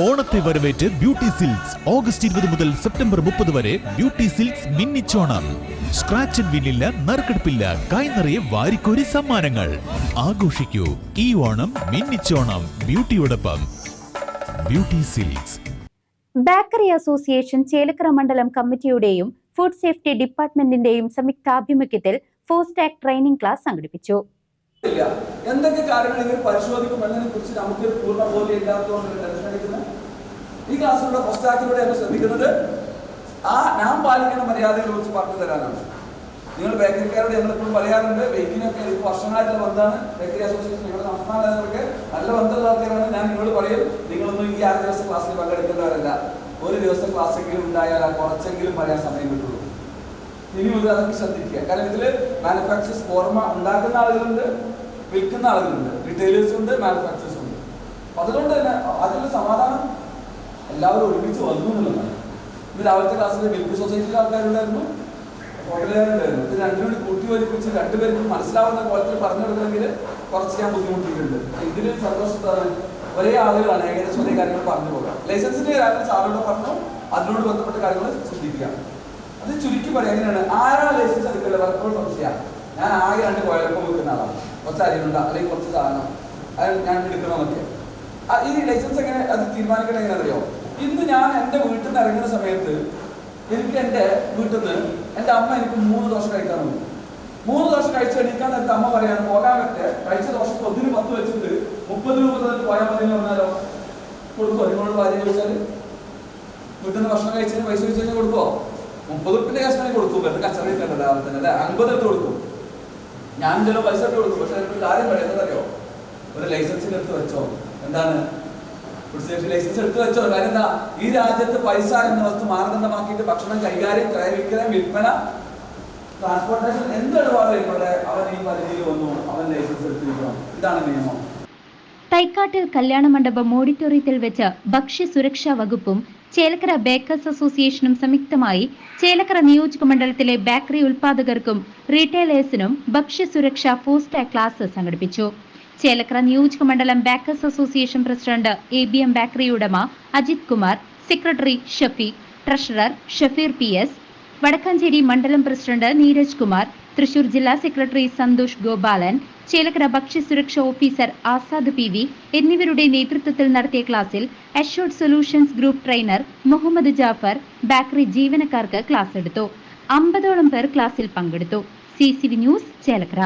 ഓണത്തെ വരവേറ്റ് beauty silks August 20 മുതൽ September 30 വരെ ബ്യൂട്ടി സിൽക്സ് മിന്നിച്ചോണം. സ്ക്രാച്ച് ആൻഡ് വിന്നില്ല, നറുക്കെടുപ്പില്ല, കൈനിറയെ വാരിക്കോരി സമ്മാനങ്ങൾ. ആഘോഷിക്കൂ ഈ ഓണം മിന്നിച്ചോണം ബ്യൂട്ടിയോടൊപ്പം. Beauty Silks. Bakery association Chelakkara മണ്ഡലം കമ്മിറ്റിയുടെയും ഫുഡ് സേഫ്റ്റി ഡിപ്പാർട്ട്മെന്റിന്റെയും സംയുക്താഭിമുഖ്യത്തിൽ ഫോസ്റ്റാക് ട്രെയിനിംഗ് ക്ലാസ് സംഘടിപ്പിച്ചു. എന്തൊക്കെ കാര്യങ്ങൾ ഇവർ പരിശോധിക്കുമെന്നതിനെ കുറിച്ച് നമുക്ക് പൂർണ്ണ ബോധ്യം ഇല്ലാത്തതുകൊണ്ട് ടെൻഷൻ അടിക്കുന്നത്. ഈ ക്ലാസ്സിലൂടെ ഫോസ്റ്റാക്കിലൂടെ നമ്മൾ ശ്രദ്ധിക്കുന്നത് ഞാൻ പാലിക്കുന്ന മര്യാദകളെ കുറിച്ച് പറഞ്ഞു തരാനാണ്. നിങ്ങൾ ബേക്കറിക്കാരോട് ഞങ്ങളെപ്പോഴും പറയാറുണ്ട്, ബേക്കിനൊക്കെ വർഷങ്ങളായിട്ടുള്ള ബന്ധമാണ് ബേക്കറി അസോസിയേഷൻ. ഞങ്ങളുടെ സംസ്ഥാന നേതാക്കളൊക്കെ നല്ല ബന്ധമുള്ള ആൾക്കാരാണ്. ഞാൻ നിങ്ങളോട് പറയും, നിങ്ങളൊന്നും ഈ 6 ദിവസം ക്ലാസ്സിൽ പങ്കെടുക്കുന്നവരല്ല. ഒരു ദിവസം ക്ലാസ്സെങ്കിലും ഉണ്ടായാൽ കുറച്ചെങ്കിലും പറയാൻ സമയം കിട്ടുള്ളൂ. ഇനി മുതൽ അതൊക്കെ ശ്രദ്ധിക്കുക. കാരണം ഇതിൽ മാനുഫാക്ചേഴ്സ് ഓർമ്മ ഉണ്ടാക്കുന്ന ആളുകളുണ്ട്, വിൽക്കുന്ന ആളുകളുണ്ട്, റിറ്റെയിലേഴ്സ് ഉണ്ട്, മാനുഫാക്ചേഴ്സ് ഉണ്ട്. അപ്പം അതുകൊണ്ട് തന്നെ അതിലുള്ള സമാധാനം എല്ലാവരും ഒരുമിച്ച് വന്നു എന്നുള്ളതാണ്. ഇത് രാവിലത്തെ ക്ലാസ്സിൽ മിൽക്ക് സൊസൈറ്റിയിലെ ആൾക്കാരുണ്ടായിരുന്നു, ഹോട്ടലുകാരുണ്ടായിരുന്നു. ഇത് രണ്ടും കൂടി കൂട്ടി ഒരുമിച്ച് രണ്ടുപേർക്കും മനസ്സിലാവുന്ന കോലത്തിൽ പറഞ്ഞു കൊടുക്കണമെങ്കിൽ കുറച്ച് ഞാൻ ബുദ്ധിമുട്ടിയിട്ടുണ്ട്. ഇതിൽ സന്തോഷത്താണ്. ഒരേ ആളുകളാണ് ഏകദേശം ഒരേ കാര്യങ്ങൾ പറഞ്ഞു പോകാം. ലൈസൻസിന്റെ കാര്യങ്ങൾ സാറോട് പറഞ്ഞു, അതിനോട് ബന്ധപ്പെട്ട കാര്യങ്ങൾ ശ്രദ്ധിക്കുക. അത് ചുരുക്കി പറയാം. എങ്ങനെയാണ് ആരാ ലൈസൻസ് എടുക്കില്ല പലപ്പോഴും സംശയം. ഞാൻ ആകെ 2 കുഴപ്പം വെക്കുന്ന ആളാണ്. കുറച്ച് അരിയുണ്ട അല്ലെങ്കിൽ കുറച്ച് സാധനം അത് ഞാൻ എടുക്കണമെന്നൊക്കെ. ഈ ലൈസൻസ് എങ്ങനെ അത് തീരുമാനിക്കണം എങ്ങനെ അറിയോ? ഇന്ന് ഞാൻ എൻ്റെ വീട്ടിൽ നിന്ന് ഇറങ്ങുന്ന സമയത്ത് എനിക്ക് എൻ്റെ വീട്ടിൽ നിന്ന് എൻ്റെ അമ്മ എനിക്ക് 3 ദോശ കഴിക്കാൻ തന്നു. 3 ദോശ കഴിച്ചെടുക്കാൻ നേരത്തെ അമ്മ പറയാണ്, പോകാൻ പറ്റേ കഴിച്ച ദോശക്ക് 1 10 വെച്ചിട്ട് 30 രൂപ തന്നെ പോയാൽ മതി എന്ന് പറഞ്ഞാലോ കൊടുക്കുമോ? നിങ്ങളോട് ഭാര്യ ചോദിച്ചാൽ വീട്ടിൽ നിന്ന് ഭക്ഷണം കഴിച്ചതിന് പൈസ ചോദിച്ചു കഴിഞ്ഞാൽ കൊടുക്കുമോ? 30 റുപ്യൻ്റെ കഷ്ണം കൊടുക്കും. വെറുതെ കച്ചവടം രാവിലെ തന്നെ അല്ലേ, 50 എടുത്ത് കൊടുക്കും. ഞാൻ ചില പൈസ ഇട്ട് കൊടുക്കും. പക്ഷെ എനിക്ക് കാര്യം പറയുന്നതറിയോ? ഒരു ലൈസൻസിന് എടുത്ത് വെച്ചോ. എന്താണ് ഫുഡ് സേഫ്റ്റി ലൈസൻസ് എടുത്ത് വെച്ചോ. കാര്യം എന്താ, ഈ രാജ്യത്ത് പൈസ എന്ന വസ്തു മാനദണ്ഡമാക്കിയിട്ട് ഭക്ഷണം കൈകാര്യം, ക്രയവിക്രയം, വിൽപ്പന, ട്രാൻസ്പോർട്ടേഷൻ എന്ത് ഇടപാടായിക്കോട്ടെ അവൻ ഈ പരിധിയിൽ വന്നു, അവൻ ലൈസൻസ് എടുത്തിരിക്കണം. ഇതാണ് നിയമം. തൈക്കാട്ടിൽ കല്യാണ മണ്ഡപം ഓഡിറ്റോറിയത്തിൽ വെച്ച് ഭക്ഷ്യസുരക്ഷാ വകുപ്പും ചേലക്കര ബേക്കേഴ്സ് അസോസിയേഷനും സംയുക്തമായി ചേലക്കര നിയോജക മണ്ഡലത്തിലെ ബേക്കറി ഉൽപാദകർക്കും റീറ്റെയിലേഴ്സിനും ഭക്ഷ്യസുരക്ഷാ ഫോസ്റ്റാക് ക്ലാസ് സംഘടിപ്പിച്ചു. ചേലക്കര നിയോജക മണ്ഡലം bakers association president ABM bakery ഉടമ Ajith Kumar, secretary Shafeeq, treasurer Shafeer PS, Vadakkanchery മണ്ഡലം പ്രസിഡന്റ് നീരജ് കുമാർ, തൃശൂർ ജില്ലാ സെക്രട്ടറി സന്തോഷ് ഗോപാലൻ, ചേലക്കര ഭക്ഷ്യസുരക്ഷാ ഓഫീസർ ആസാദ് PV എന്നിവരുടെ നേതൃത്വത്തിൽ നടത്തിയ ക്ലാസിൽ assured solutions group trainer Muhammad Jafar bakery ജീവനക്കാർക്ക് ക്ലാസ് എടുത്തു. 50ഓളം പേർ ക്ലാസിൽ പങ്കെടുത്തു. CCV news Chelakkara.